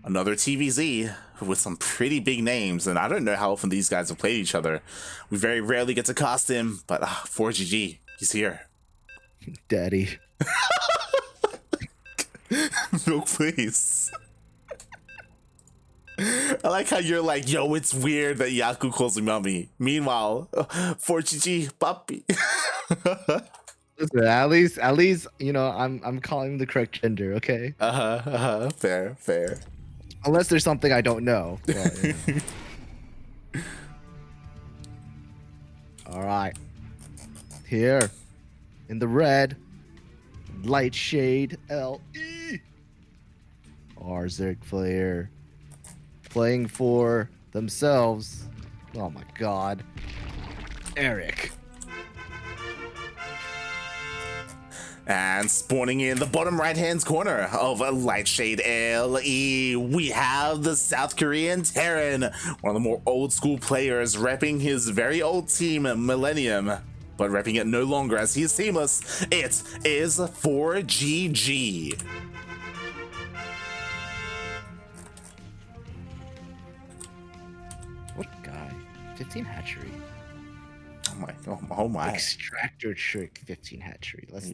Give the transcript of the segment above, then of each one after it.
another TvZ with some pretty big names, and I don't know how often these guys have played each other. We very rarely get to cast him, but ForGG, he's here. Daddy. Milk, please. I like how you're like, yo, it's weird that Yaku calls me mommy. Meanwhile, ForGG, papi. Listen, at least, you know, I'm calling him the correct gender, okay? Fair, fair. Unless there's something I don't know. But, you know. All right. Here, in the red, light shade LE. Our Zerg player playing for themselves. Oh my God, Erik. And spawning in the bottom right-hand corner of a light shade LE, we have the South Korean Terran, one of the more old school players, repping his very old team, Millennium, but repping it no longer as he is seamless. It is ForGG. What guy? 15 hatchery. Oh my. Extractor trick 15 hatchery. Let's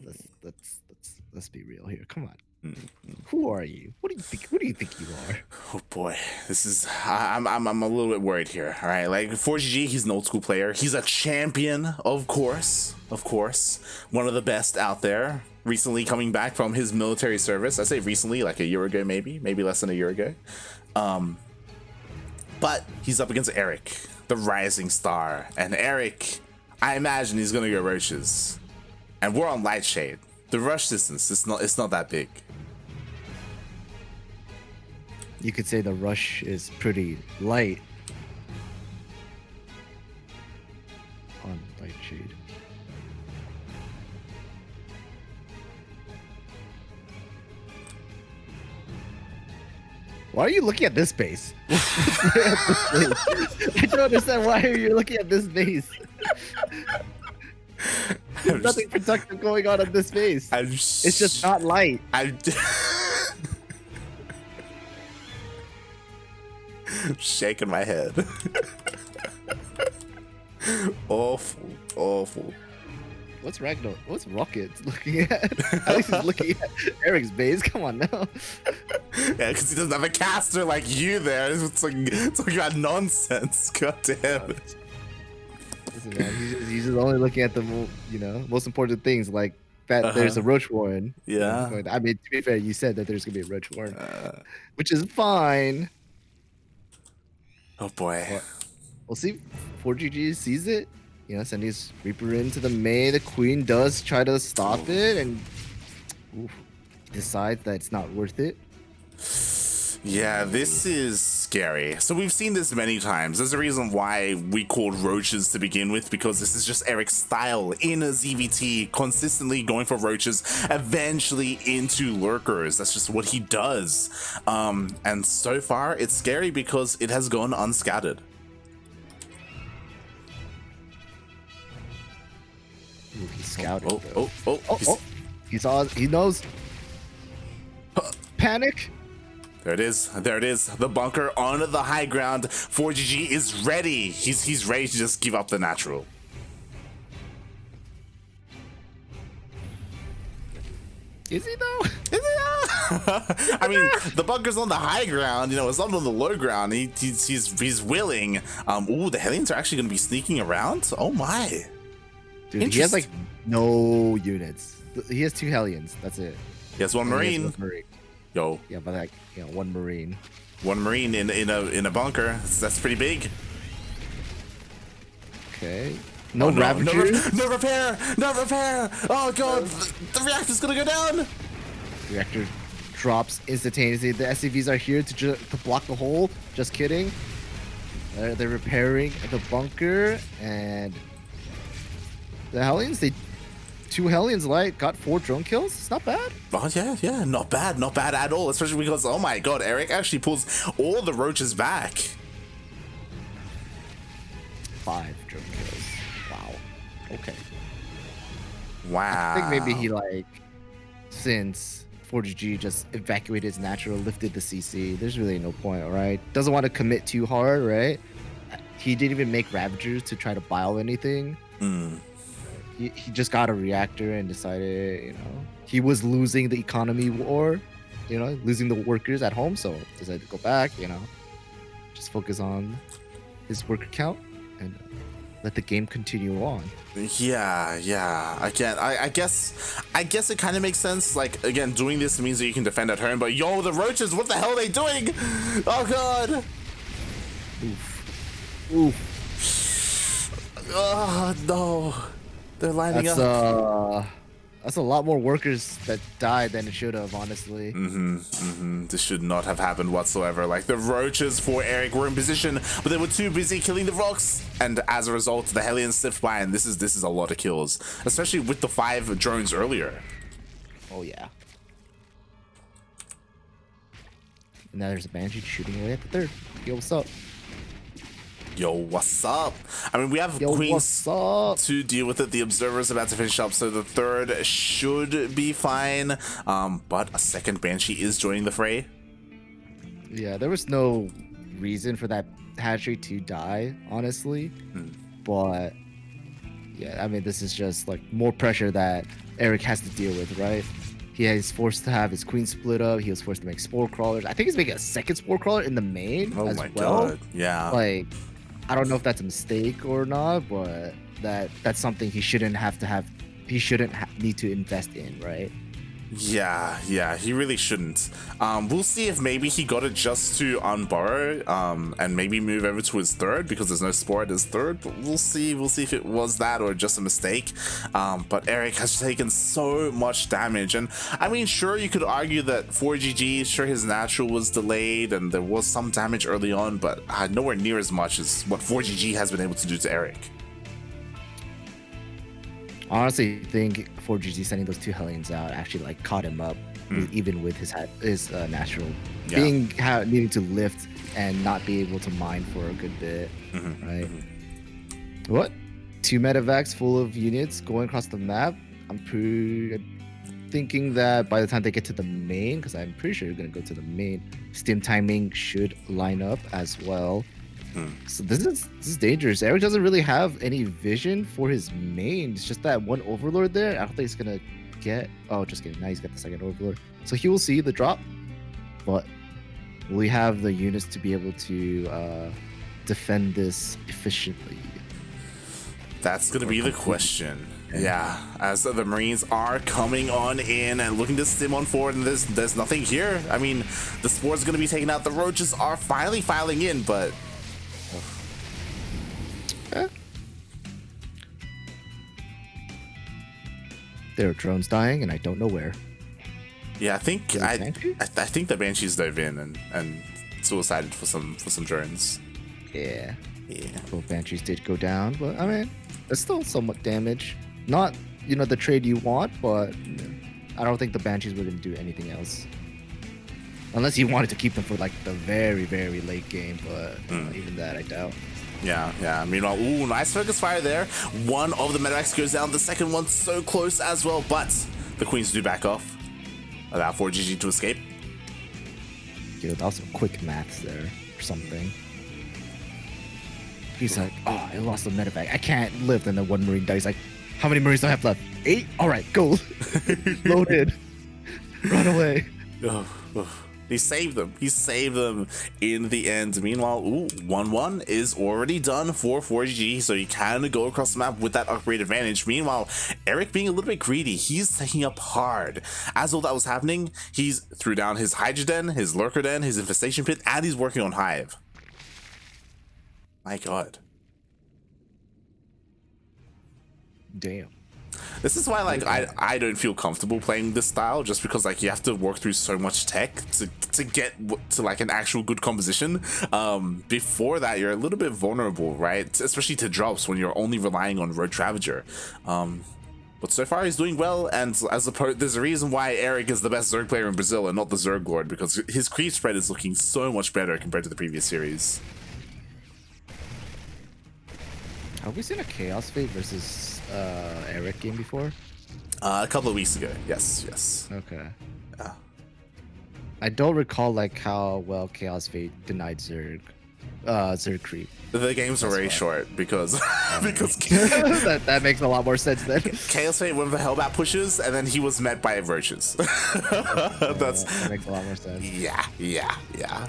be real here. Come on. Who are you? What do you think you are? Oh boy, this is I'm a little bit worried here. All right, like ForGG, he's an old school player. He's a champion, of course, one of the best out there. Recently coming back from his military service. I say recently, like a year ago, maybe less than a year ago. But he's up against Erik, the rising star, and Erik, I imagine he's gonna go roaches, and we're on light shade. The rush distance, it's not that big. You could say the rush is pretty light on light shade. Why are you looking at this base? I don't understand why you're looking at this base. There's nothing productive going on this base. It's just not light. I'm shaking my head. Awful. What's Ragnar? What's Rocket looking at? At least he's looking at Erik's base. Come on now. Yeah, because he doesn't have a caster like you there. It's like about nonsense. God damn it. Listen, man, he's just only looking at the most important things, like that there's a roach warren. Yeah. I mean, to be fair, you said that there's gonna be a roach warren, which is fine. Oh boy. We'll see. ForGG sees it. You know, sending his Reaper into the main. The Queen does try to stop it and decides that it's not worth it. Yeah, this is scary. So we've seen this many times. There's a reason why we called roaches to begin with, because this is just Erik's style in a ZVT, consistently going for roaches, eventually into lurkers. That's just what he does. And so far, it's scary because it has gone unscattered. Ooh, he's scouting. He knows. Panic. There it is. The bunker on the high ground. ForGG is ready. He's ready to just give up the natural. Is he though? I mean, the bunker's on the high ground. You know, it's not on the low ground. He's willing. Ooh, the Hellions are actually going to be sneaking around. Oh my. Dude, he has like no units. He has 2 Hellions. That's it. He has one Marine. Yo. Yeah, but like, one Marine. One Marine in a bunker. That's pretty big. Okay. No Ravager. No repair. Oh god, the reactor's gonna go down. Reactor drops instantaneously. The SCVs are here to block the hole. Just kidding. They're repairing the bunker, and the Hellions, 2 Hellions light, got 4 drone kills. It's not bad. Oh yeah, not bad at all. Especially because, oh my god, Erik actually pulls all the roaches back. 5 drone kills. Wow. Okay. Wow. I think maybe he, like, since ForGG just evacuated his natural, lifted the CC. There's really no point, all right? Doesn't want to commit too hard, right? He didn't even make Ravagers to try to bio anything. He just got a reactor and decided, you know, he was losing the economy war, you know, losing the workers at home, so decided to go back, you know, just focus on his worker count and let the game continue on. Yeah. Again, I guess it kind of makes sense. Like, again, doing this means that you can defend at home, but yo, the roaches, what the hell are they doing? Oh god. Oof. Oh no. They're lining up. That's a lot more workers that died than it should have, honestly. This should not have happened whatsoever. Like, the roaches for Erik were in position, but they were too busy killing the rocks, and as a result, the Hellions slipped by, and this is a lot of kills, especially with the 5 drones earlier. Oh yeah. And now there's a Banshee shooting away at the third. Yo, what's up? Yo, what's up? I mean, we have Queens to deal with it. The Observer's about to finish up, so the third should be fine. But a second Banshee is joining the fray. Yeah, there was no reason for that hatchery to die, honestly. But yeah, I mean, this is just like more pressure that Erik has to deal with, right? He is forced to have his queen split up. He was forced to make spore crawlers. I think he's making a second spore crawler in the main as well. God. Yeah. Like, I don't know if that's a mistake or not, but that's something he shouldn't have to have. He shouldn't need to invest in, right? Yeah, he really shouldn't. We'll see if maybe he got it just to unburrow, and maybe move over to his third because there's no spore at his third, but we'll see if it was that or just a mistake. But Erik has taken so much damage, and I mean, sure, you could argue that ForGG, sure, his natural was delayed and there was some damage early on, but nowhere near as much as what ForGG has been able to do to Erik. Honestly, I think ForGG sending those 2 Hellions out actually like caught him up, even with his natural needing to lift and not be able to mine for a good bit, right? What? 2 medevacs full of units going across the map. I'm thinking that by the time they get to the main, because I'm pretty sure you're gonna go to the main, stim timing should line up as well. So this is dangerous. Erik doesn't really have any vision for his main. It's just that one overlord there. I don't think he's gonna get. Oh, just kidding. Now he's got the second overlord. So he will see the drop, but will he have the units to be able to defend this efficiently? That's gonna be the question. Yeah, as the Marines are coming on in and looking to stim on forward, and there's nothing here. I mean, the spore's gonna be taken out. The roaches are finally filing in, but. There are drones dying, and I don't know where. Yeah, I think the Banshees dove in and suicided for some drones. Yeah. Both Banshees did go down, but I mean, it's still somewhat damage. Not, you know, the trade you want, but I don't think the Banshees were going to do anything else. Unless you wanted to keep them for like the very, very late game, but even that I doubt. Yeah. Meanwhile, ooh, nice focus fire there. One of the medevacs goes down. The second one's so close as well, but the Queens do back off. Allow ForGG to escape. Yo, that was some quick maths there or something. He's like, oh, I lost a medevac. I can't live. And then one Marine dies. Like, how many Marines do I have left? 8? All right, go. Loaded. Run away. He saved them. He saved them in the end. Meanwhile, 1-1 is already done for ForGG, so you can go across the map with that upgrade advantage. Meanwhile, Erik being a little bit greedy, he's taking up hard. As all that was happening, he's threw down his Hydra Den, his Lurker Den, his Infestation Pit, and he's working on Hive. My god. Damn. This is why, like, I don't feel comfortable playing this style, just because, like, you have to work through so much tech to get to, like, an actual good composition. Before that, you're a little bit vulnerable, right? Especially to drops when you're only relying on Roach Ravager. But so far, he's doing well, and there's a reason why Erik is the best Zerg player in Brazil and not the Zerg Lord, because his creep spread is looking so much better compared to the previous series. Have we seen a Chaos Fate versus Erik game before? A couple of weeks ago. Yes. Okay. Yeah. I don't recall like how well Chaos Fate denied Zerg creep. The games are very short because because that makes a lot more sense then. Chaos Fate went for Hellbat pushes, and then he was met by roaches. That makes a lot more sense. Yeah.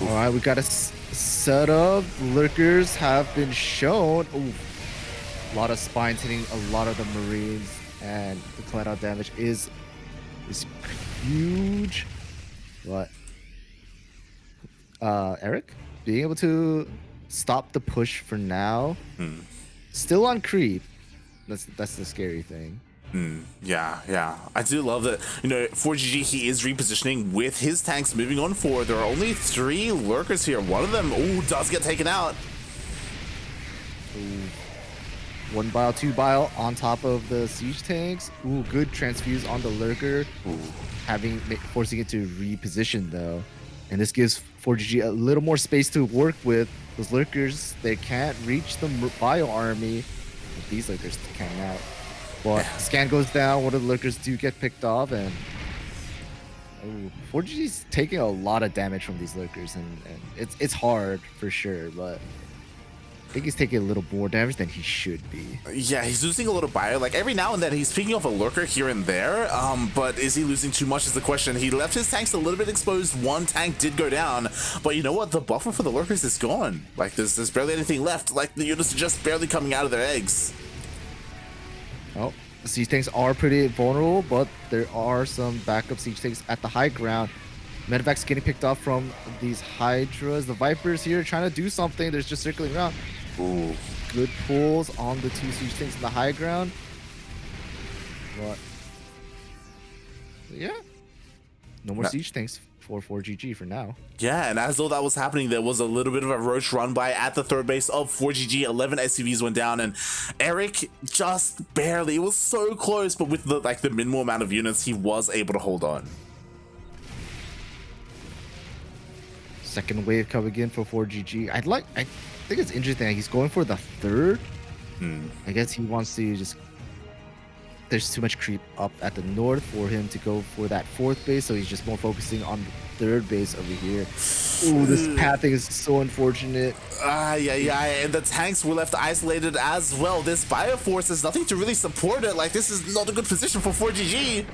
All right, we got a setup. Lurkers have been shown. Ooh, a lot of spines hitting a lot of the Marines, and the collateral damage is huge. But Erik being able to stop the push for now. Still on creep. That's the scary thing. Yeah. I do love that. ForGG, he is repositioning with his tanks moving on forward. There are only 3 lurkers here. One of them, does get taken out. Ooh. 1 bile, 2 bile on top of the siege tanks. Ooh, good transfuse on the lurker. Forcing it to reposition though. And this gives ForGG a little more space to work with. Those lurkers, they can't reach the bio army. But these lurkers can now. But scan goes down, one of the lurkers do get picked off, and ForGG's taking a lot of damage from these lurkers, and it's hard for sure, but I think he's taking a little more damage than he should be. Yeah, he's losing a little bio. Like every now and then he's picking off a lurker here and there, but is he losing too much is the question. He left his tanks a little bit exposed. One tank did go down, but you know what? The buffer for the lurkers is gone. Like there's barely anything left. Like the units are just barely coming out of their eggs. Oh, the siege tanks are pretty vulnerable, but there are some backup siege tanks at the high ground. Medevac's getting picked off from these Hydras. The Vipers here trying to do something. They're just circling around. Ooh, good pulls on the 2 siege tanks in the high ground. But yeah, no more siege tanks for ForGG for now. Yeah, and as though that was happening, there was a little bit of a roach run by at the third base of ForGG. 11 SCVs went down, and Erik just barely. It was so close, but with the minimal amount of units, he was able to hold on. Second wave coming in for ForGG. I think it's interesting that he's going for the third. I guess he wants to just. There's too much creep up at the north for him to go for that 4th base, so he's just more focusing on the 3rd base over here. Ooh, this pathing is so unfortunate. Yeah, and the tanks were left isolated as well. This Bioforce has nothing to really support it. Like, this is not a good position for ForGG.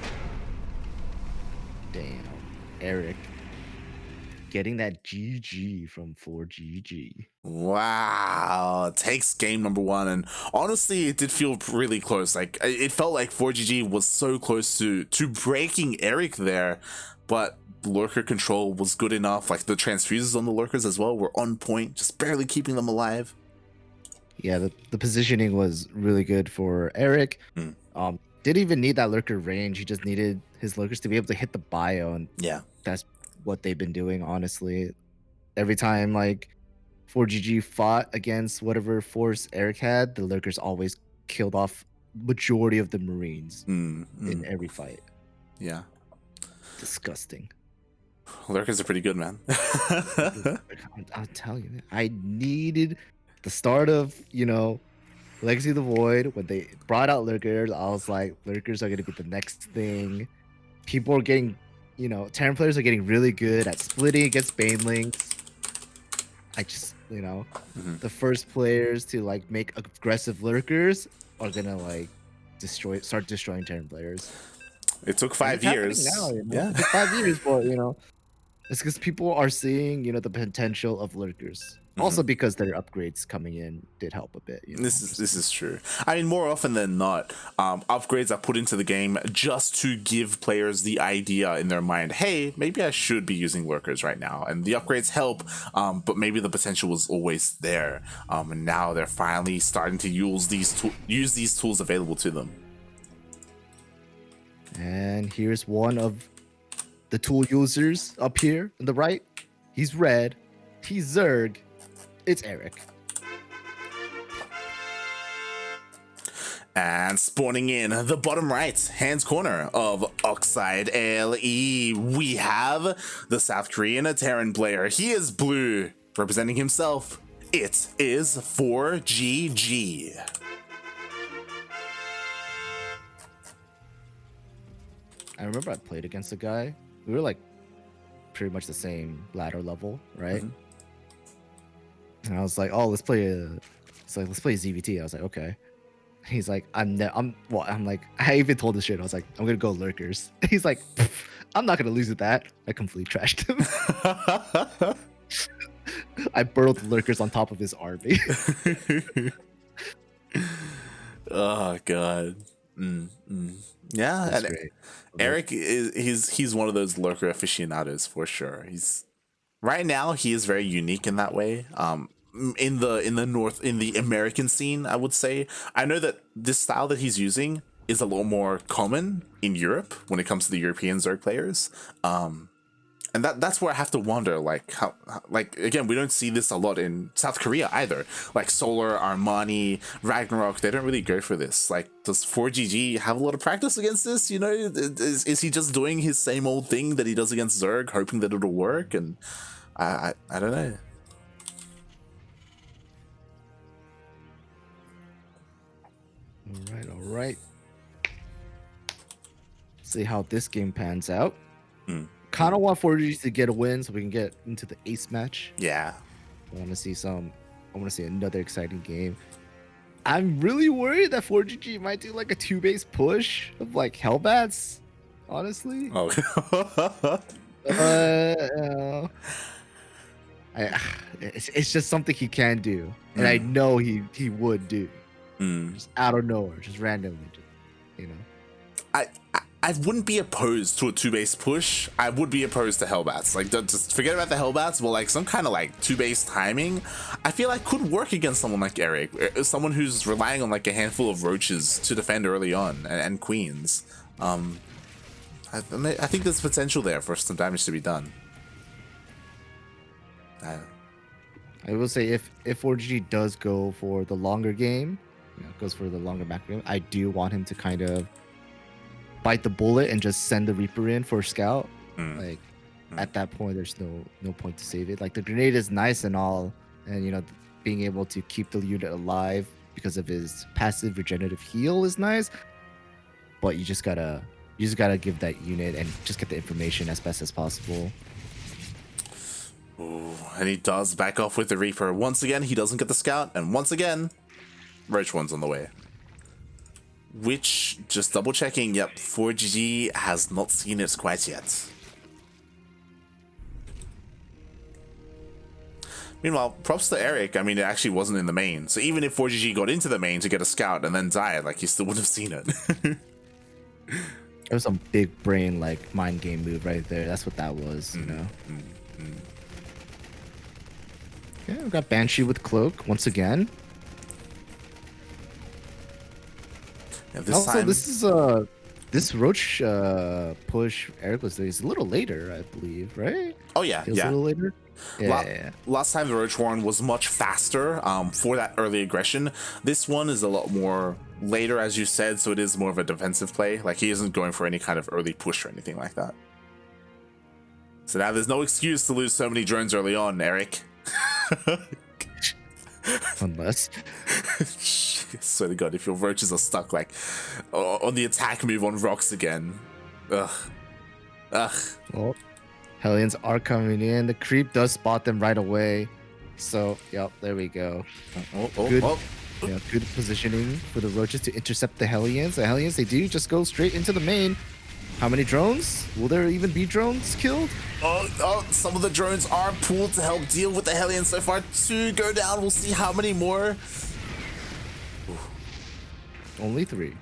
Damn, Erik getting that GG from ForGG. Wow, takes game number 1, and honestly, it did feel really close. Like it felt like ForGG was so close to breaking Erik there, but lurker control was good enough. Like the transfuses on the lurkers as well were on point, just barely keeping them alive. Yeah, the positioning was really good for Erik. Didn't even need that lurker range. He just needed his lurkers to be able to hit the bio, and yeah, that's what they've been doing, honestly. Every time like ForGG fought against whatever force Erik had, the lurkers always killed off majority of the Marines in every fight. Yeah, disgusting. Lurkers are pretty good, man. I'll tell you, I needed the start of Legacy of the Void. When they brought out lurkers, I was like, lurkers are gonna be the next thing. People are getting Terran players are getting really good at splitting against Banelings. I just, the first players to like make aggressive lurkers are gonna like start destroying Terran players. It took 5 years. Now, yeah, it took 5 years, but it's because people are seeing the potential of lurkers. Also because their upgrades coming in did help a bit. This is true. I mean, more often than not, upgrades are put into the game just to give players the idea in their mind, hey, maybe I should be using lurkers right now. And the upgrades help, but maybe the potential was always there. And now they're finally starting to use these tools available to them. And here's one of the tool users up here on the right. He's red. He's Zerg. It's Erik. And spawning in the bottom right hand corner of Oxide LE, we have the South Korean Terran player. He is blue, representing himself. It is ForGG. I remember I played against a guy. We were like pretty much the same ladder level, right? And I was like, oh, let's play ZVT. I was like, okay. He's like, I'm like, I even told this shit. I was like, I'm gonna go lurkers. He's like, I'm not gonna lose with that. I completely trashed him. I burrowed the lurkers on top of his army. Oh god. Yeah, That's and great. Erik he's one of those lurker aficionados for sure. He's right now he is very unique in that way. In the American scene, I would say. I know that this style that he's using is a little more common in Europe when it comes to the European Zerg players. And that's where I have to wonder, like, how like, again, we don't see this a lot in South Korea either. Like Solar, Armani, Ragnarok, they don't really go for this. Like, does ForGG have a lot of practice against this? You know, is he just doing his same old thing that he does against Zerg, hoping that it'll work? And I don't know. All right. See how this game pans out. Kind of want ForGG to get a win so we can get into the ace match. Yeah. I want to see another exciting game. I'm really worried that ForGG might do like a 2-base push of like Hellbats, honestly. Oh. It's just something he can do, and I know he would do. Just out of nowhere, just randomly, you know. I wouldn't be opposed to a 2-base push. I would be opposed to Hellbats. Like, just forget about the Hellbats, but like some kind of like 2-base timing, I feel like could work against someone like Erik, someone who's relying on like a handful of roaches to defend early on and queens. I think there's potential there for some damage to be done. I will say if ForGG does go for the longer game, goes for the longer back game, I do want him to kind of bite the bullet and just send the Reaper in for a scout. Like at that point, there's no point to save it. Like the grenade is nice and all, and being able to keep the unit alive because of his passive regenerative heal is nice. But you just gotta give that unit and just get the information as best as possible. Ooh, and he does back off with the Reaper. Once again, he doesn't get the scout, and once again, Roach one's on the way. Which, just double checking, yep, ForGG has not seen it quite yet. Meanwhile, props to Erik. I mean, it actually wasn't in the main. So even if ForGG got into the main to get a scout and then died, like, he still would have seen it. It was some big brain, like, mind game move right there. That's what that was, you know? Yeah, we got Banshee with Cloak once again. Yeah, this Roach push Erik was doing is a little later, I believe, right? Oh yeah, a little later. Yeah. Last time the Roach Warren was much faster for that early aggression. This one is a lot more later, as you said, so it is more of a defensive play. Like, he isn't going for any kind of early push or anything like that. So now there's no excuse to lose so many drones early on, Erik. Unless swear to God, if your roaches are stuck like on the attack move on rocks again. Ugh. Well, Hellions are coming in. The creep does spot them right away. So, yep, there we go. Good positioning for the roaches to intercept the Hellions. The Hellions, they do just go straight into the main. How many drones? Will there even be drones killed? Oh, some of the drones are pulled to help deal with the Hellions. So far, 2 go down. We'll see how many more. Ooh. Only 3.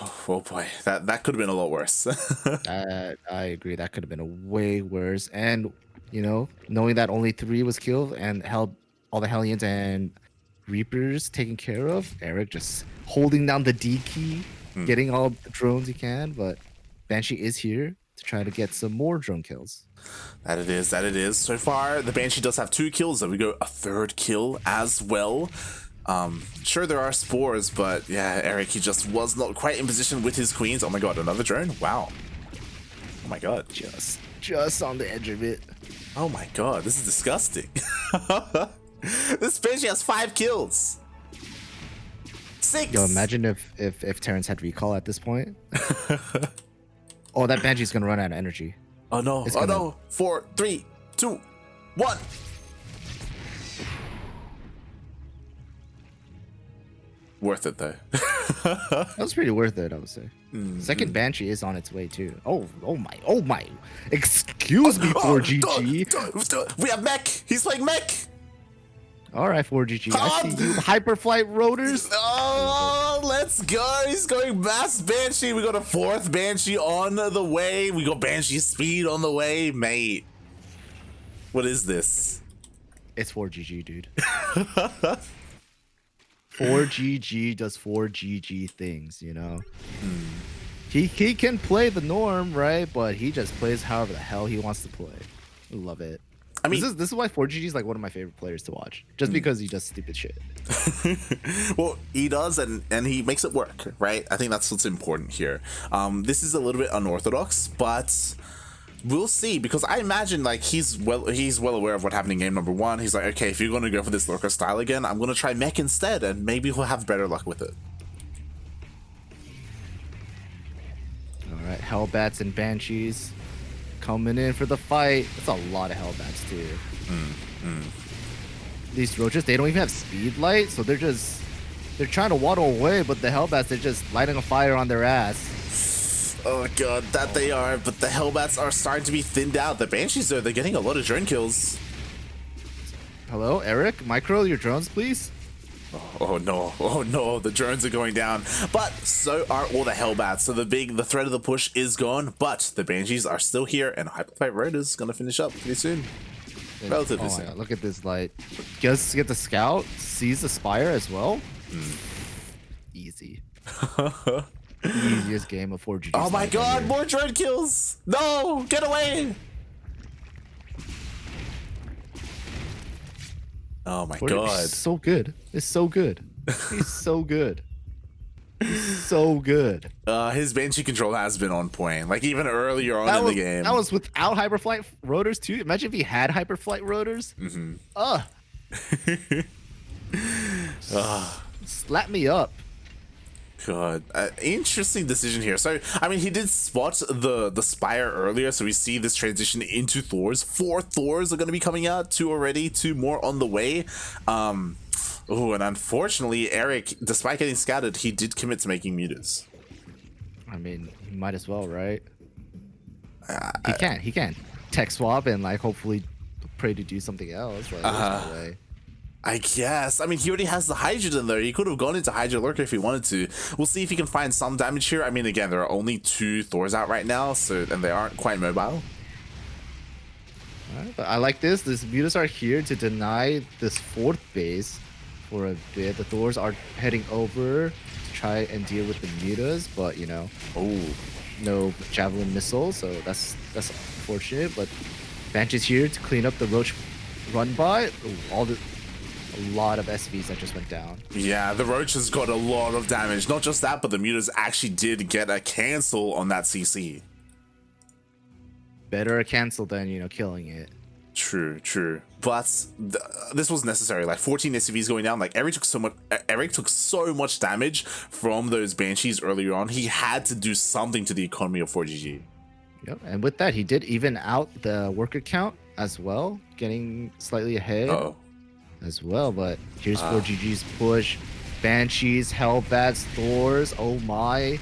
Oh boy, that could have been a lot worse. I agree. That could have been way worse. And, knowing that only 3 was killed and held all the Hellions and Reapers taken care of, Erik just holding down the D key. Getting all the drones he can, but Banshee is here to try to get some more drone kills. That it is. So far, the Banshee does have 2 kills, so we go a 3rd kill as well. Sure, there are spores, but yeah, Erik, he just was not quite in position with his queens. Oh my god, another drone? Wow. Oh my god. Just on the edge of it. Oh my god, this is disgusting. This Banshee has 5 kills. 6. Yo, imagine if Terrence had recall at this point. Oh, that Banshee's gonna run out of energy. Oh no! It's Oh gonna... no! 4, 3, 2, 1. Worth it though. That was pretty worth it, I would say. Second Banshee is on its way too. Oh my! Excuse me, ForGG. We have Mech. He's playing Mech. All right, ForGG. I see you. Hyperflight rotors. Oh, let's go. He's going mass Banshee. We got a 4th Banshee on the way. We got Banshee speed on the way, mate. What is this? It's ForGG, dude. ForGG does ForGG things, you know. He can play the norm, right? But he just plays however the hell he wants to play. I love it. I mean, this is why ForGG is like one of my favorite players to watch, just because he does stupid shit. Well, he does, and he makes it work, right? I think that's what's important here. This is a little bit unorthodox, but we'll see, because I imagine like he's well aware of what happened in game number 1. He's like, okay, if you're gonna go for this lurker style again, I'm gonna try mech instead, and maybe he'll have better luck with it. All right, Hellbats and Banshees coming in for the fight. That's a lot of Hellbats too. These roaches, they don't even have speed light, so they're trying to waddle away, but the Hellbats, they're just lighting a fire on their ass. Oh god, that they are, but the Hellbats are starting to be thinned out. The Banshees, though, they're getting a lot of drone kills. Hello, Erik? Micro your drones, please? Oh no, the drones are going down. But so are all the Hellbats. So the threat of the push is gone, but the Banshees are still here, and Hyperfight Road is gonna finish up pretty soon. Relatively soon. God, look at this light. Just get the scout, sees the spire as well. Easy. Easiest game of ForGG. Oh my god, more drone kills! No, get away! Oh my god. It's so good. It's so good. He's so good. He's so good. His Banshee control has been on point. Like even earlier on in the game. That was without Hyperflight rotors too. Imagine if he had Hyperflight rotors. Slap me up. God, interesting decision here. So, I mean, he did spot the Spire earlier, so we see this transition into Thors. 4 Thors are going to be coming out, 2 already, 2 more on the way. Oh, and unfortunately, Erik, despite getting scouted, he did commit to making mutas. I mean, he might as well, right? He can. Tech swap and, like, hopefully pray to do something else, right? There's no way. I guess. I mean, he already has the Hydrogen there. He could have gone into Hydra Lurker if he wanted to. We'll see if he can find some damage here. I mean, again, there are only 2 Thors out right now, and they aren't quite mobile. Alright, but I like this. These mutas are here to deny this 4th base for a bit. The Thors are heading over to try and deal with the mutas, but, you know, no Javelin missiles, so that's unfortunate. But Banshee's here to clean up the Roach run by. A lot of SVs that just went down. Yeah, the Roach has got a lot of damage. Not just that, but the mutas actually did get a cancel on that CC. Better a cancel than, you know, killing it. True. But this was necessary. Like 14 SCVs going down. Like Erik took so much damage from those Banshees earlier on. He had to do something to the economy of ForGG. Yep, and with that, he did even out the worker count as well, getting slightly ahead. As well, but here's ForGG's push. Banshees, Hellbats, Thors, oh my.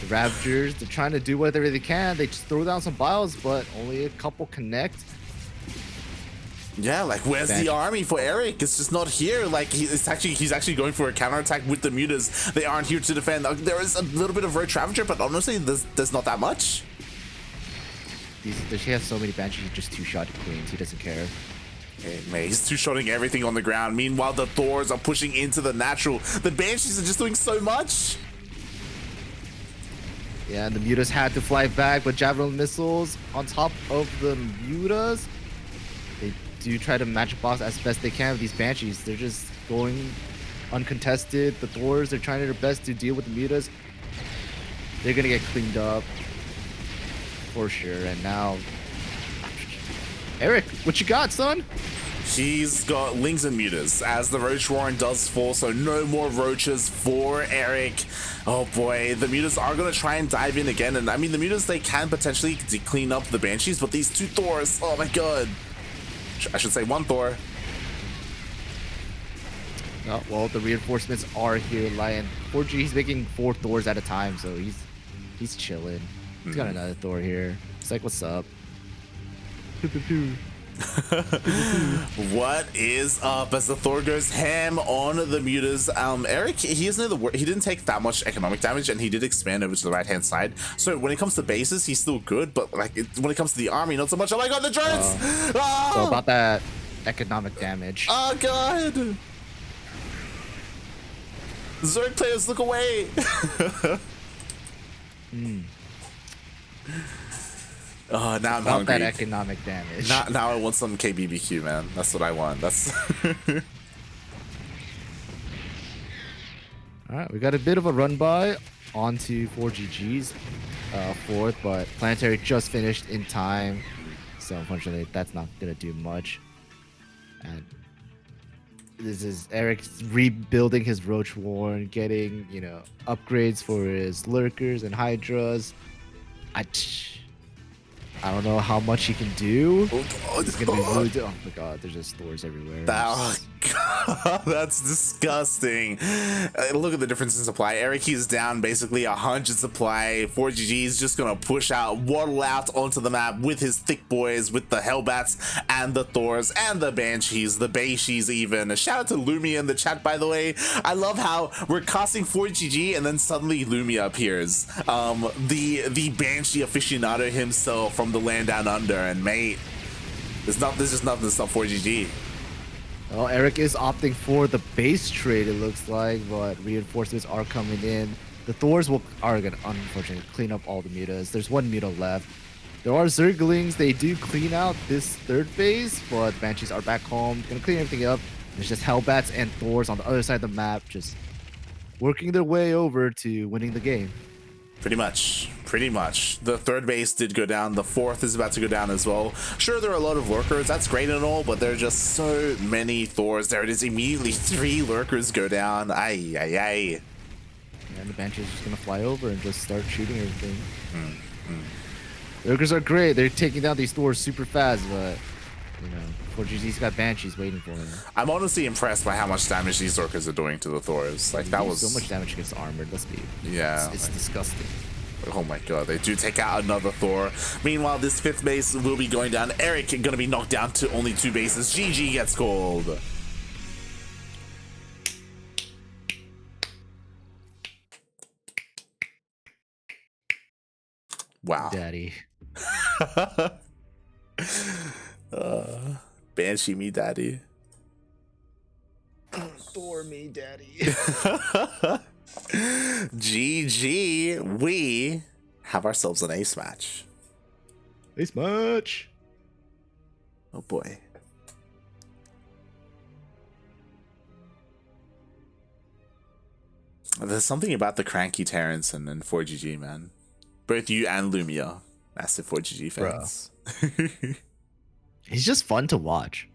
The Ravagers, they're trying to do whatever they can. They just throw down some bios, but only a couple connect. Yeah, like where's the army for Erik? It's just not here. Like he's actually going for a counterattack with the mutas. They aren't here to defend. There is a little bit of Roach Ravager, but honestly, there's not that much. He has so many Banshees, just 2-shot queens. He doesn't care. Man, he's 2-shotting everything on the ground. Meanwhile, the Thors are pushing into the natural. The Banshees are just doing so much. Yeah, and the mutas had to fly back, but Javelin missiles on top of the mutas. They do try to match box as best they can with these Banshees. They're just going uncontested. The Thors, they're trying their best to deal with the mutas. They're gonna get cleaned up for sure. And now, Erik, what you got, son? He's got Lings and Mutas as the Roach Warren does fall, so no more Roaches for Erik. Oh boy, the Mutas are going to try and dive in again, and I mean, the Mutas, they can potentially clean up the Banshees, but these two Thors, oh my god. I should say one Thor. Oh, well, the reinforcements are here, Lion. ForGG, he's making 4 Thors at a time, so he's chilling. He's got another Thor here. It's like, what's up? Pew, pew, pew. What is up as the Thor goes ham on the Mutas? Erik, he didn't take that much economic damage, and he did expand over to the right hand side. So when it comes to bases, he's still good, but like when it comes to the army, not so much. Oh my god, the drones! So about that economic damage. Oh god! Zerg players, look away! Oh, now I'm hungry. That economic damage. Now I want some KBBQ, man. That's what I want. That's. All right, we got a bit of a run by onto ForGG's fourth, but Planetary just finished in time, so unfortunately that's not gonna do much. And this is Erik rebuilding his Roach Warren, getting upgrades for his Lurkers and Hydras. I don't know how much he can do. It's gonna be really. Oh my god, there's just Thors everywhere. Oh god, that's disgusting. Look at the difference in supply. Erik, he's down basically 100 supply. ForGG is just gonna push out, waddle out onto the map with his thick boys, with the Hellbats and the Thors and the Banshees, the Banshees even. A shout out to Lumia in the chat, by the way. I love how we're casting ForGG and then suddenly Lumia appears. The Banshee aficionado himself from the land down under, and mate, there's just nothing to stop ForGG. Well, Erik is opting for the base trade, it looks like, but reinforcements are coming in. The Thors are gonna unfortunately clean up all the Mutas. There's one Muta left. There are Zerglings. They do clean out this third base, but Banshees are back home, gonna clean everything up. There's just Hellbats and Thors on the other side of the map, just working their way over to winning the game. Pretty much. The third base did go down. The fourth is about to go down as well. Sure, there are a lot of Lurkers. That's great and all, but there are just so many Thors. There it is. Immediately 3 Lurkers go down. Ay, ay, ay. And the Banshees just going to fly over and just start shooting everything. Lurkers are great. They're taking down these Thors super fast, but, ForGG's got Banshees waiting for him. I'm honestly impressed by how much damage these Lurkers are doing to the Thors. Like, that was so much damage against armored. Let's be. Yeah. It's disgusting. Oh my god, they do take out another Thor. Meanwhile, this 5th base will be going down. Erik gonna be knocked down to only 2 bases. GG gets called. Wow. Daddy. Banshee me, daddy. Thor me, daddy. GG, we have ourselves an ace match. Ace match. Oh boy. There's something about the CranKy Terrence and ForGG, man. Both you and Lumia, massive ForGG fans. He's just fun to watch.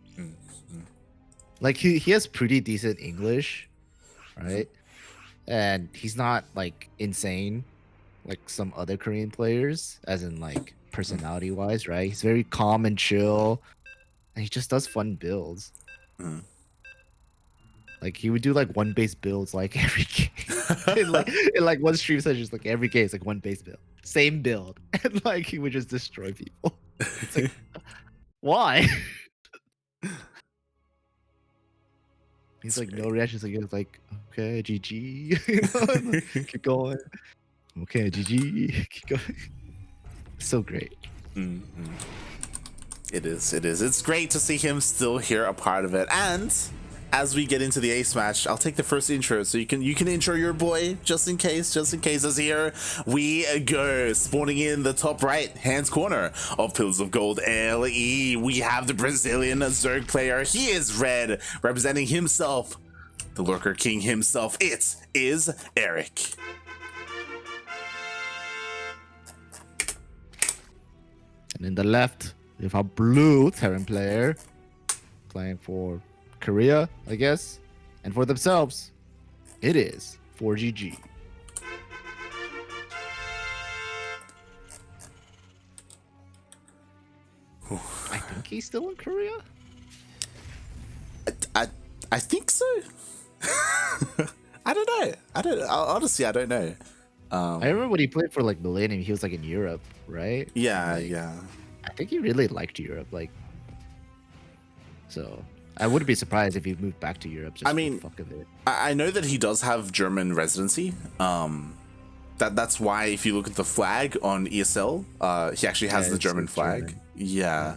Like he has pretty decent English, right? And he's not like insane like some other Korean players, as in like personality wise, right? He's very calm and chill, and he just does fun builds. Like he would do like 1 base builds like every game. in like one stream session, just like every game is like 1 base build, same build, and like he would just destroy people. It's like, why? He's like no reactions. Like okay, GG. Keep going. Okay, GG. Keep going. So great. It is. It's great to see him still here, a part of it. And as we get into the ace match, I'll take the first intro so you can intro your boy just in case as here we go. Spawning in the top right hand corner of Pillars of Gold LE, we have the Brazilian Zerg player. He is red, representing himself, the Lurker King himself. It is Erik. And in the left, we have our blue Terran player playing for Korea, I guess. And for themselves, it is ForGG. I think he's still in Korea. I think so. I don't know. Honestly, I don't know. I remember when he played for like Millennium, he was like in Europe, right? Yeah, Like, yeah. I think he really liked Europe, like. So I wouldn't be surprised if he moved back to Europe. Just I mean, for the fuck of it. I know that he does have German residency. That's why if you look at the flag on ESL, he actually has the German flag. German. Yeah.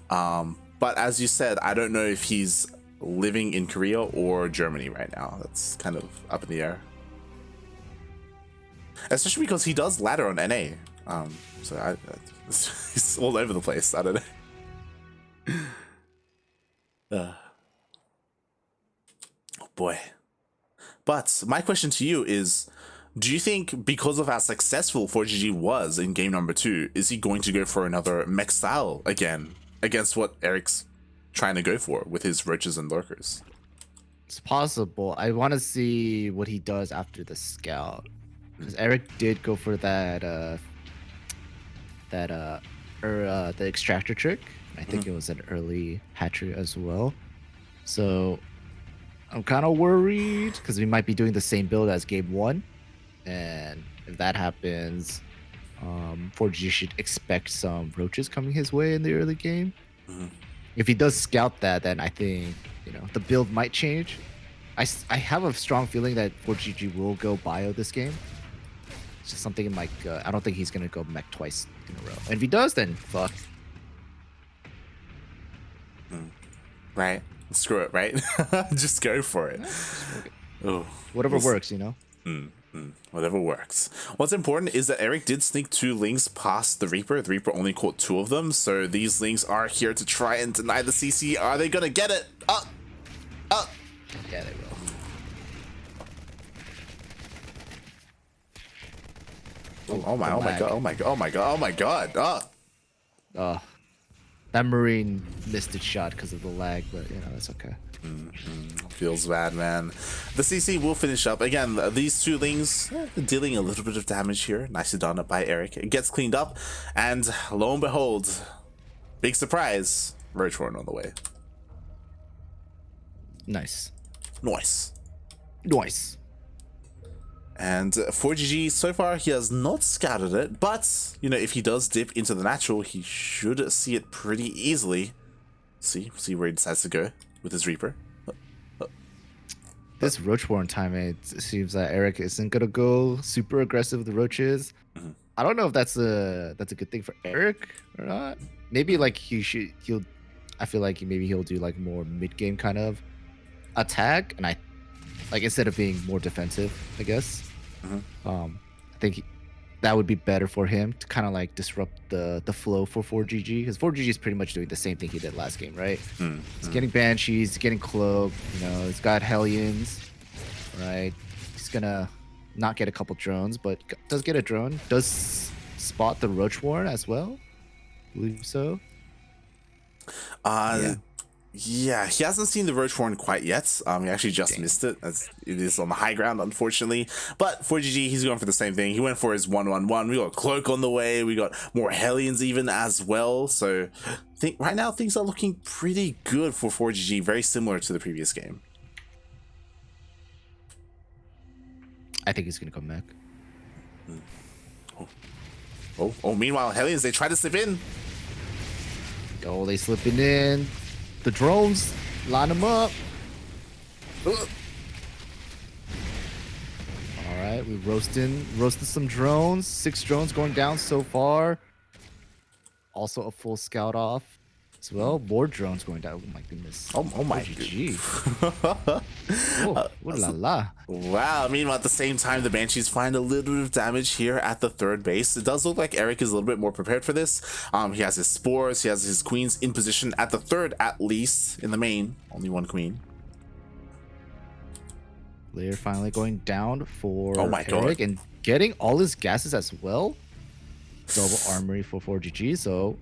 But as you said, I don't know if he's living in Korea or Germany right now. That's kind of up in the air. Especially because he does ladder on NA. So he's all over the place. I don't know. Oh boy. But my question to you is, do you think because of how successful ForGG was in game number 2, is he going to go for another mech style again against what Erik's trying to go for with his roaches and lurkers? It's possible. I want to see what he does after the scout, because Erik did go for the extractor trick. I think it was an early hatchery as well. So I'm kind of worried because we might be doing the same build as game 1. And if that happens, ForGG should expect some roaches coming his way in the early game. If he does scout that, then I think, the build might change. I have a strong feeling that ForGG will go bio this game. It's just something in I don't think he's going to go mech twice in a row. And if he does, then fuck. Right. Screw it, right? Just go for it. Oh, whatever works, Whatever works. What's important is that Erik did sneak 2 Lings past the Reaper. The Reaper only caught 2 of them, so these Lings are here to try and deny the CC. Are they gonna get it? Yeah, they will. Oh my god. That Marine missed its shot because of the lag, but that's okay. Feels bad, man. The CC will finish up. Again, these 2 Lings dealing a little bit of damage here. Nicely done by Erik. It gets cleaned up, and lo and behold, big surprise, Roach Horn on the way. Nice. And ForGG, so far, he has not scouted it, but, if he does dip into the natural, he should see it pretty easily. See where he decides to go with his Reaper. This Roachborn time, it seems that Erik isn't gonna go super aggressive with the roaches. I don't know if that's a good thing for Erik or not. Maybe like he'll. I feel like maybe he'll do like more mid game kind of attack, and instead of being more defensive, I guess. I think that would be better for him to kind of like disrupt the flow for ForGG, because ForGG is pretty much doing the same thing he did last game, right? He's getting Banshees, he's getting Cloak, he's got Hellions, right? He's gonna not get a couple drones, but does get a drone, does spot the Roach Warren as well, I believe so. Yeah, he hasn't seen the Roach Horn quite yet. He actually just missed it, as it is on the high ground, unfortunately. But ForGG, he's going for the same thing. He went for his 1-1-1. We got Cloak on the way. We got more Hellions even as well. So I think right now things are looking pretty good for ForGG, very similar to the previous game. I think he's going to come back. Oh, meanwhile, Hellions, they try to slip in. Oh, they slipping in. The drones, line them up. All right, we roasted some drones. 6 drones going down so far. Also a full scout off as well. More drones going down. Oh my goodness. Oh my GG. Oh, la la. Wow. Meanwhile, at the same time, the Banshees find a little bit of damage here at the 3rd base. It does look like Erik is a little bit more prepared for this. He has his spores, he has his queens in position at the 3rd, at least. In the main, only 1 queen. Layer finally going down for Erik God. And getting all his gases as well. Double armory for ForGG, so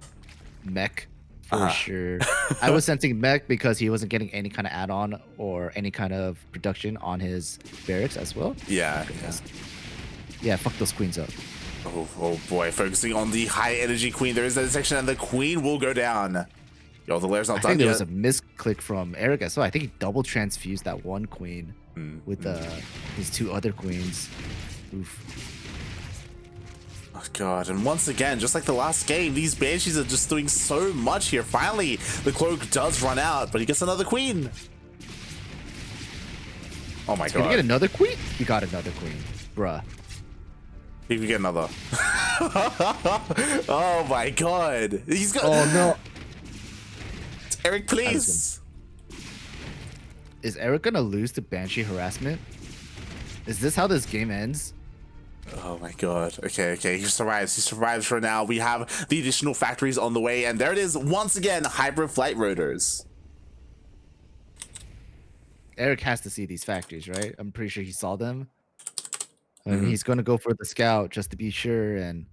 mech for sure. I was sensing mech because he wasn't getting any kind of add-on or any kind of production on his barracks as well. Yeah. Yeah, fuck those queens up. Oh boy, focusing on the high energy queen. There is that section and the queen will go down. Yo, the lair's not done I think there yet. was a misclick from Erik as well. I think he double transfused that one queen with his 2 other queens. Oof. Oh god, and once again, just like the last game, these Banshees are just doing so much here. Finally, the cloak does run out, but he gets another queen. Oh my god. Did he get another queen? He got another queen. Bruh. He could get another. Oh my god. He's got... Oh no. Erik, please. Is Erik gonna lose to Banshee harassment? Is this how this game ends? Oh my god. Okay, he survives. He survives for now. We have the additional factories on the way, and there it is once again, hybrid flight rotors. Erik has to see these factories, right? I'm pretty sure he saw them. And he's gonna go for the scout just to be sure, and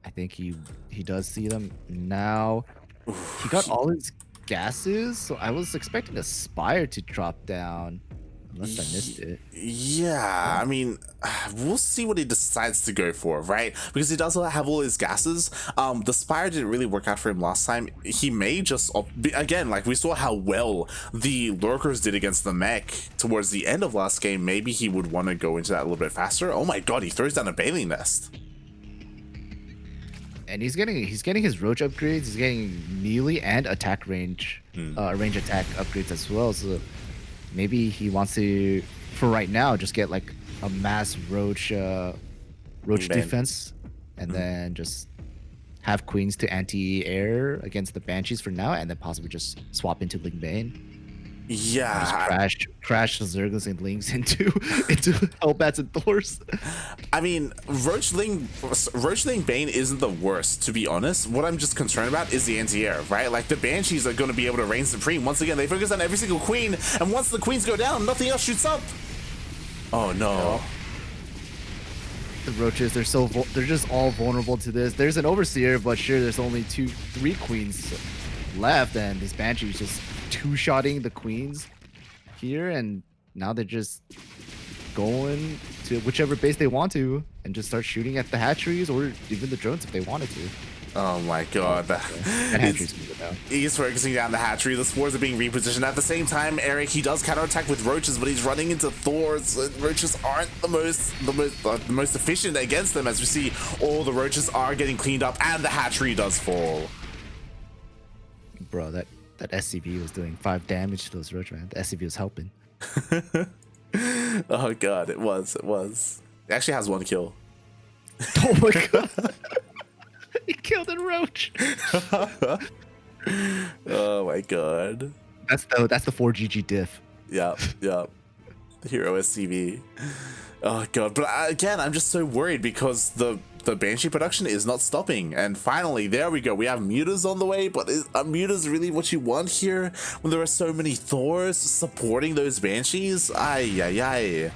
I think he does see them now. He got all his gases, so I was expecting a Spire to drop down. Unless I missed it. Yeah, I mean, we'll see what he decides to go for, right? Because he does have all his gases. The Spire didn't really work out for him last time. He may just, again, like we saw how well the Lurkers did against the mech towards the end of last game. Maybe he would want to go into that a little bit faster. Oh my god, he throws down a baleen nest. And he's getting his roach upgrades. He's getting melee and attack range, range attack upgrades as well. So maybe he wants to, for right now, just get like a mass roach defense, and then just have queens to anti-air against the Banshees for now, and then possibly just swap into Ling Bane. Yeah, just crash the Zerglings and Lings into Hellbats and Thors. I mean, Roachling Bane isn't the worst, to be honest. What I'm just concerned about is the anti-air, right? Like, the Banshees are going to be able to reign supreme. Once again, they focus on every single queen, and once the queens go down, nothing else shoots up. Oh no. The roaches, they're just all vulnerable to this. There's an overseer, but sure, there's only 3 queens left, and these Banshees just two-shotting the queens here, and now they're just going to whichever base they want to and just start shooting at the hatcheries or even the drones if they wanted to. Oh my god. That hatchery's moving down. He's focusing down the hatchery. The spores are being repositioned. At the same time, Erik, he does counterattack with roaches, but he's running into Thors. Roaches aren't the most efficient against them, as we see all the roaches are getting cleaned up and the hatchery does fall. Bro, that SCV was doing 5 damage to those roach, man. The SCV was helping. Oh god, it was. It actually has 1 kill. Oh my god. He killed a roach. Oh my god. That's the ForGG diff. Yep. The hero SCV. Oh god, but again, I'm just so worried because the Banshee production is not stopping. And finally, there we go. We have mutas on the way, but are mutas really what you want here when there are so many Thors supporting those Banshees? Ay.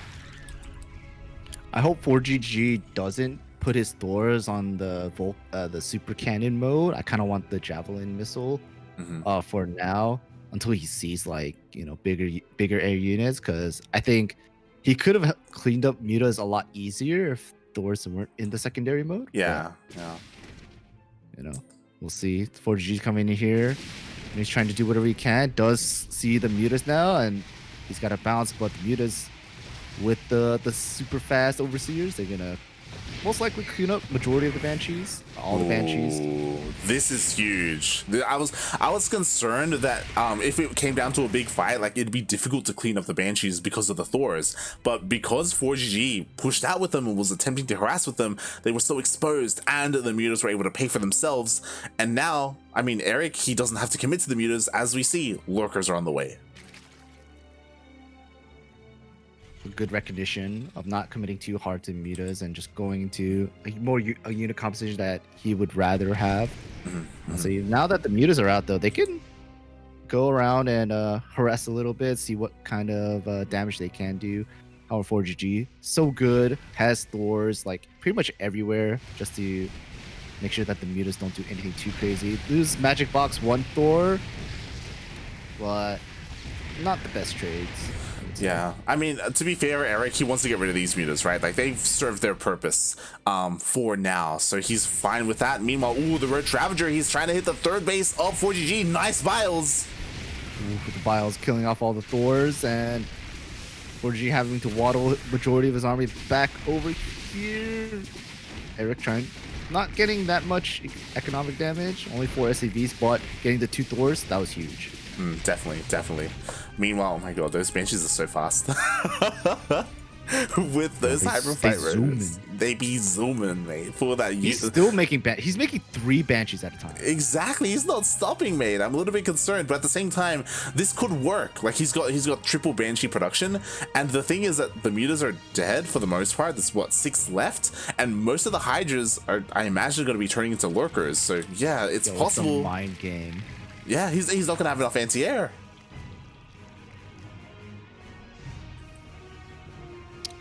I hope ForGG doesn't put his Thors on the super cannon mode. I kind of want the javelin missile for now until he sees, like, you know, bigger air units, because I think he could have cleaned up mutas a lot easier if Thors weren't in the secondary mode. Yeah. You know, we'll see. ForGG's coming in here and he's trying to do whatever he can. Does see the mutas now, and he's got to bounce, but the mutas with the super fast overseers, they're gonna most likely clean up majority of the Banshees, all the Banshees. This is huge. I was concerned that if it came down to a big fight, like, it'd be difficult to clean up the Banshees because of the Thors. But because ForGG pushed out with them and was attempting to harass with them, they were so exposed, and the mutas were able to pay for themselves. And now, I mean, Erik, he doesn't have to commit to the mutas. As we see, Lurkers are on the way. Good recognition of not committing too hard to mutas and just going into a unit composition that he would rather have. So now that the mutas are out, though, they can go around and harass a little bit, see what kind of damage they can do. Our ForGG, so good, has Thors like pretty much everywhere just to Make sure that the mutas don't do anything too crazy. Lose magic box 1 Thor, but not the best trades. Yeah, I mean, to be fair, Erik, he wants to get rid of these mutas, right? Like, they've served their purpose for now, so he's fine with that. Meanwhile, ooh, the Roach Ravager, he's trying to hit the third base of ForGG. Nice Biles. Ooh, with the Biles killing off all the Thors, and ForGG having to waddle majority of his army back over here. Erik trying, not getting that much economic damage, only 4 SCVs, but getting the 2 Thors, that was huge. Definitely, definitely. Meanwhile, oh my god, those Banshees are so fast. With those Hyper Fighters, they be zooming, mate. For that, he's still making he's making 3 Banshees at a time. Exactly, he's not stopping, mate. I'm a little bit concerned, but at the same time, this could work. Like, he's got triple Banshee production, and the thing is that the mutas are dead for the most part. There's what, 6 left, and most of the Hydras are, I imagine, going to be turning into lurkers. So yeah, it's possible. It's a mind game. Yeah, he's not gonna have enough anti-air.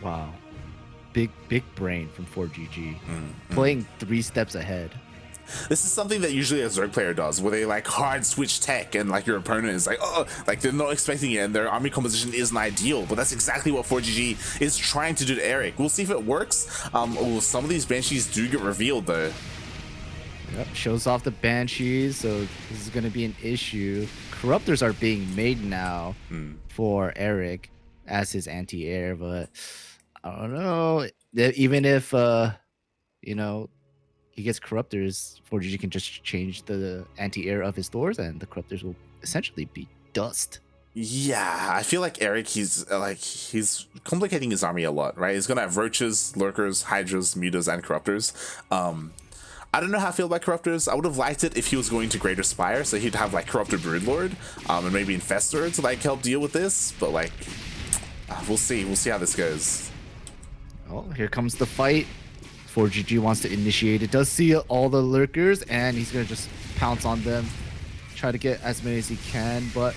Wow, big brain from ForGG, playing 3 steps ahead. This is something that usually a Zerg player does, where they like hard switch tech, and like your opponent is like, oh, like they're not expecting it, and their army composition isn't ideal. But that's exactly what ForGG is trying to do to Erik. We'll see if it works. Oh, some of these Banshees do get revealed though. Yep, shows off the Banshees, so this is going to be an issue. Corruptors are being made now for Erik as his anti-air, but I don't know. Even if, you know, he gets Corruptors, ForGG can just change the anti-air of his Thors, and the Corruptors will essentially be dust. Yeah, I feel like Erik, he's complicating his army a lot, right? He's going to have Roaches, Lurkers, Hydras, Mutas, and Corruptors. I don't know how I feel about Corruptors. I would have liked it if he was going to Greater Spire, so he'd have like Corrupted Broodlord, and maybe Infestor to like help deal with this. But like, we'll see. We'll see how this goes. Oh, here comes the fight. ForGG wants to initiate it. Does see all the lurkers, and he's gonna just pounce on them, try to get as many as he can. But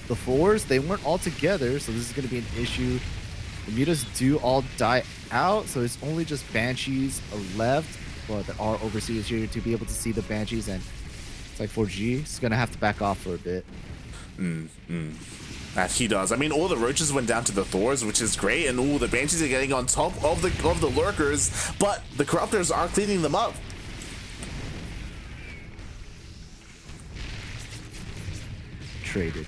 the Thors, they weren't all together, so this is gonna be an issue. The mutas do all die out, so it's only just Banshees left. But there are overseers here to be able to see the Banshees, and it's like ForGG is gonna have to back off for a bit. That he does. I mean, all the Roaches went down to the Thors, which is great, and all the Banshees are getting on top of the Lurkers, but the Corruptors are cleaning them up. Traded.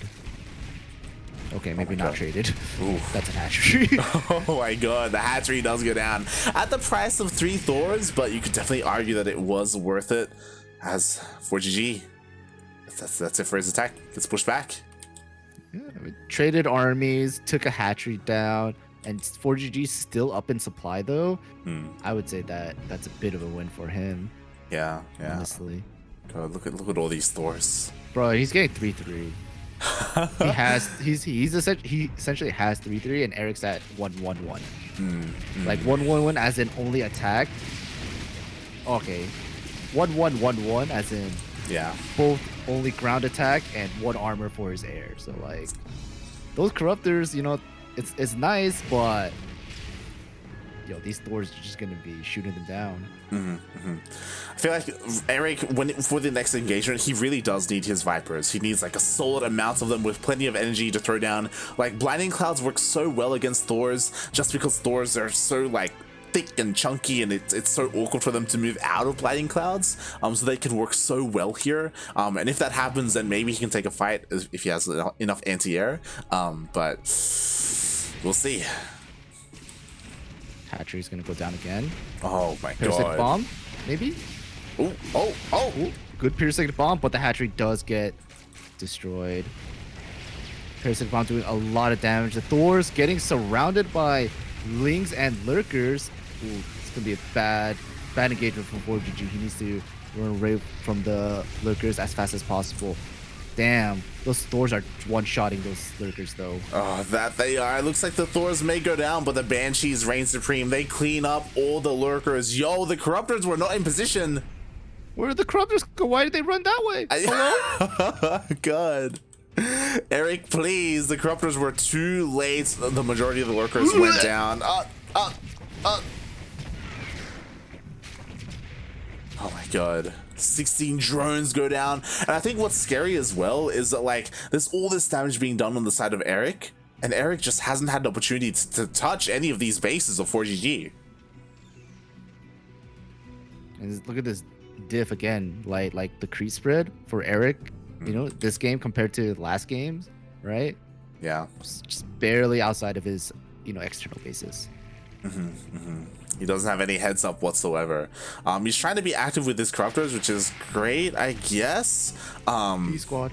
Okay, maybe not traded. Ooh. That's an hatchery. Oh my god, the hatchery does go down at the price of 3 Thors, but you could definitely argue that it was worth it as ForGG. That's it for his attack. Gets pushed back. Yeah, traded armies, took a hatchery down, and ForGG's still up in supply though. I would say that that's a bit of a win for him. Yeah. Honestly. God, look at all these Thors. Bro, he's getting 3-3. he essentially has 3-3, and Erik's at 1-1-1. Like 1-1-1 as in only attack. Okay, 1-1-1-1 as in both only ground attack and 1 armor for his air. So like those Corruptors, you know, it's nice, but yo, these Thors are just gonna be shooting them down. I feel like Erik, for the next engagement, he really does need his Vipers. He needs like a solid amount of them with plenty of energy to throw down. Like Blinding Clouds work so well against Thors, just because Thors are so like thick and chunky, and it's so awkward for them to move out of Blinding Clouds. So they can work so well here. And if that happens, then maybe he can take a fight if he has enough anti-air. But we'll see. Hatchery's gonna go down again. Oh my Parasitic god. Bomb, maybe? Oh. Good Parasitic Bomb, but the hatchery does get destroyed. Parasitic Bomb doing a lot of damage. The Thors getting surrounded by Lings and Lurkers. Ooh, it's gonna be a bad engagement from ForGG. He needs to run away from the Lurkers as fast as possible. Damn, those Thors are one-shotting those Lurkers though. Oh, that they are. It looks like the Thors may go down, but the Banshees reign supreme. They clean up all the Lurkers. Yo, the Corruptors were not in position. Where did the Corruptors go? Why did they run that way? Hello? God. Erik, please. The Corruptors were too late. The majority of the Lurkers went down. god. 16 drones go down. And I think what's scary as well is that like there's all this damage being done on the side of Erik, and Erik just hasn't had the opportunity to touch any of these bases of ForGG. And look at this diff again, like the crease spread for Erik, you know, this game compared to last games, right? Yeah. Just barely outside of his, you know, external bases. He doesn't have any heads up whatsoever. He's trying to be active with his corruptors, which is great, I guess. Squad.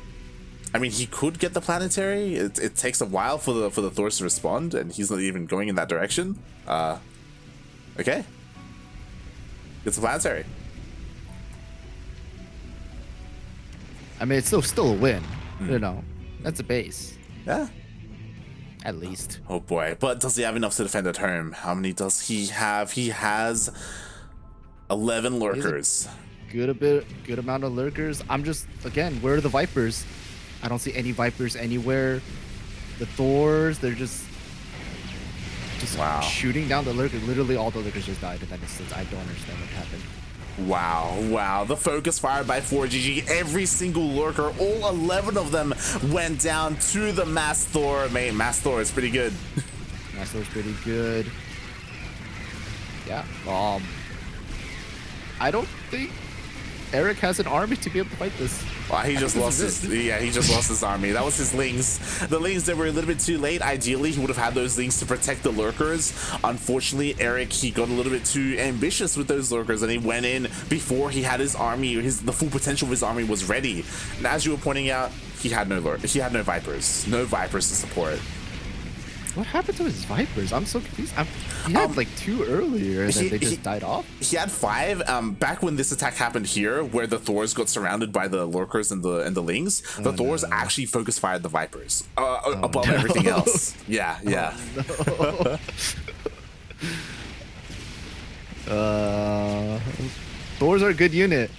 I mean, he could get the planetary. It takes a while for the Thors to respond, and he's not even going in that direction. Okay. It's a planetary. I mean, it's still a win. You know, that's a base. Yeah. At least. Oh boy. But does he have enough to defend at home? How many does he have? He has 11 lurkers. Good amount of lurkers. I'm just, again, where are the Vipers? I don't see any Vipers anywhere. The Thors, they're just wow. shooting down the lurker. Literally all the lurkers just died in that instance. I don't understand what happened. Wow. The focus fired by ForGG. Every single lurker, all 11 of them went down to the Mass Thor. Man, Mass Thor is pretty good. Mass Thor's pretty good. Yeah. I don't think Erik has an army to be able to fight this. Well, he just lost his army. That was his Lings. The Lings that were a little bit too late. Ideally, he would have had those Lings to protect the lurkers. Unfortunately, Erik, he got a little bit too ambitious with those lurkers, and he went in before he had his army, the full potential of his army was ready. And as you were pointing out, he had no Vipers. No Vipers to support. What happened to his Vipers? I'm so confused. He had like 2 earlier, and then they just died off. He had 5 back when this attack happened here, where the Thors got surrounded by the lurkers and the Lings. The Thors actually focus fired the Vipers above everything else. Yeah. Thors are a good unit.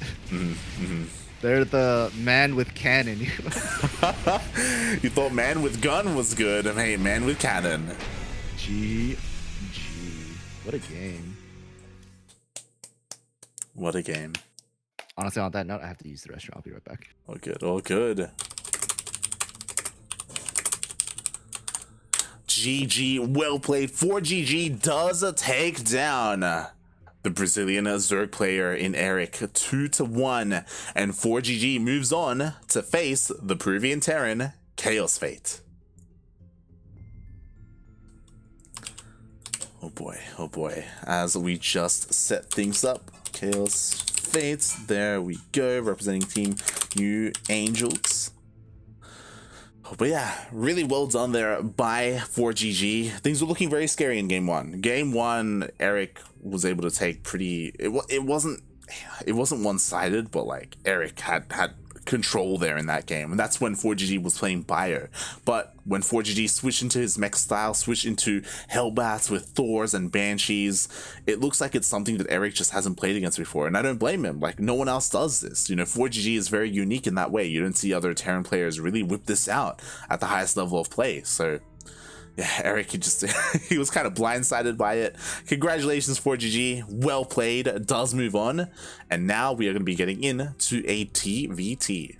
They're the man with cannon. You thought man with gun was good, and hey, man with cannon. GG. What a game. What a game. Honestly, on that note, I have to use the restroom. I'll be right back. All good. GG, well played. ForGG does take down the Brazilian Zerg player in Erik 2-1, and ForGG moves on to face the Peruvian Terran Chaos Fate. Oh boy, as we just set things up, Chaos Fate, there we go, representing Team New Angels. But yeah, really well done there by ForGG. Things were looking very scary in game 1. Game 1, Erik was able to take pretty. It wasn't one-sided, but like Erik had control there in that game, and that's when ForGG was playing Bio. But when ForGG switched into his mech style, switched into Hellbats with Thors and Banshees, it looks like it's something that Erik just hasn't played against before, and I don't blame him. Like, no one else does this. You know, ForGG is very unique in that way. You don't see other Terran players really whip this out at the highest level of play. So yeah, Erik, he was kind of blindsided by it. Congratulations, ForGG. Well played. Does move on. And now we are going to be getting into a TvT.